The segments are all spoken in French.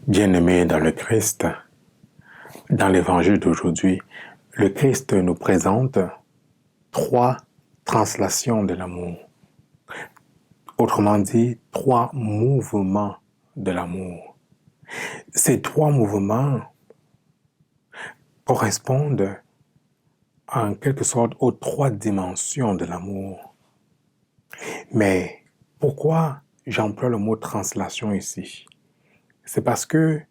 Bien-aimés dans le Christ, dans l'évangile d'aujourd'hui, le Christ nous présente 3 translations de l'amour. Autrement dit, 3 mouvements de l'amour. Ces 3 mouvements correspondent en quelque sorte aux 3 dimensions de l'amour. Mais pourquoi j'emploie le mot translation ici? C'est parce que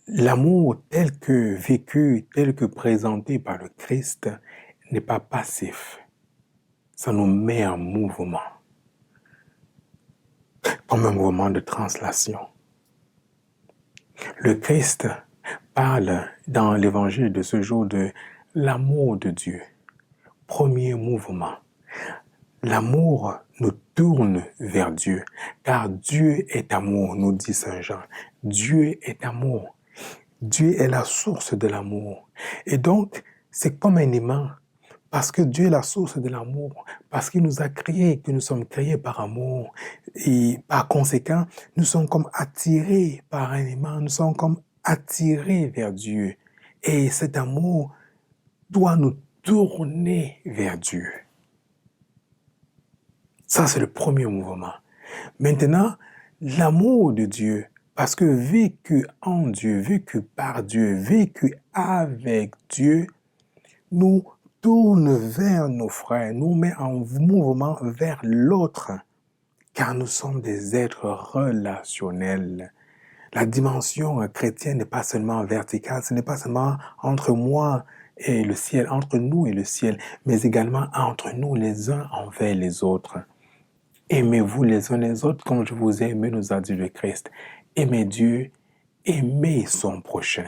l'amour tel que vécu, tel que présenté par le Christ n'est pas passif. Ça nous met en mouvement, comme un mouvement de translation. Le Christ parle dans l'évangile de ce jour de l'amour de Dieu. Premier mouvement. L'amour nous tourne vers Dieu, car Dieu est amour, nous dit Saint Jean. Dieu est amour. Dieu est la source de l'amour. Et donc, c'est comme un aimant. Parce que Dieu est la source de l'amour, parce qu'il nous a créés, que nous sommes créés par amour. Et par conséquent, nous sommes comme attirés par un aimant, nous sommes comme attirés vers Dieu. Et cet amour doit nous tourner vers Dieu. Ça, c'est le premier mouvement. Maintenant, l'amour de Dieu, parce que vécu en Dieu, vécu par Dieu, vécu avec Dieu, nous tourne vers nos frères, nous met en mouvement vers l'autre, car nous sommes des êtres relationnels. La dimension chrétienne n'est pas seulement verticale, ce n'est pas seulement entre moi et le ciel, entre nous et le ciel, mais également entre nous les uns envers les autres. Aimez-vous les uns les autres comme je vous ai aimé, nous a dit le Christ. Aimez Dieu, aimez son prochain.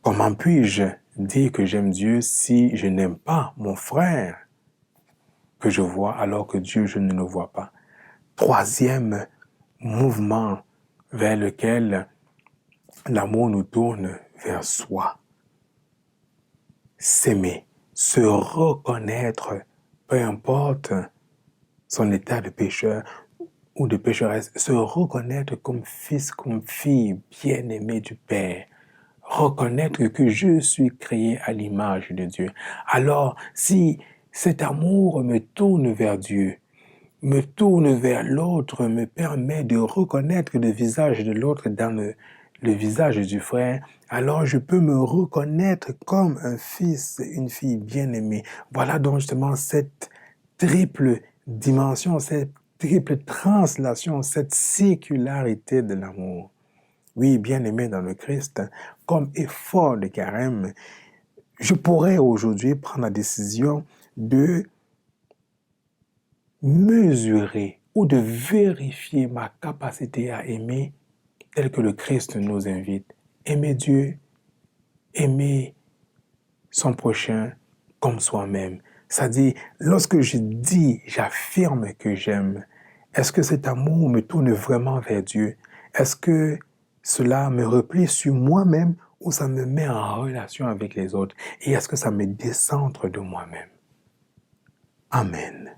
Comment puis-je dire que j'aime Dieu si je n'aime pas mon frère que je vois alors que Dieu, je ne le vois pas? Troisième mouvement vers lequel l'amour nous tourne vers soi. S'aimer, se reconnaître, peu importe son état de pécheur ou de pécheresse, se reconnaître comme fils, comme fille bien-aimée du Père. Reconnaître que je suis créé à l'image de Dieu. Alors, si cet amour me tourne vers Dieu, me tourne vers l'autre, me permet de reconnaître le visage de l'autre dans le visage du frère, alors je peux me reconnaître comme un fils, une fille bien-aimée. Voilà donc justement cette triple dimension, cette triple translation, cette sécularité de l'amour. Oui, bien-aimé dans le Christ, comme effort de carême, je pourrais aujourd'hui prendre la décision de mesurer ou de vérifier ma capacité à aimer tel que le Christ nous invite. Aimer Dieu, aimer son prochain comme soi-même. C'est-à-dire, lorsque je dis, j'affirme que j'aime, est-ce que cet amour me tourne vraiment vers Dieu? Est-ce que cela me replie sur moi-même ou ça me met en relation avec les autres? Et est-ce que ça me décentre de moi-même? Amen.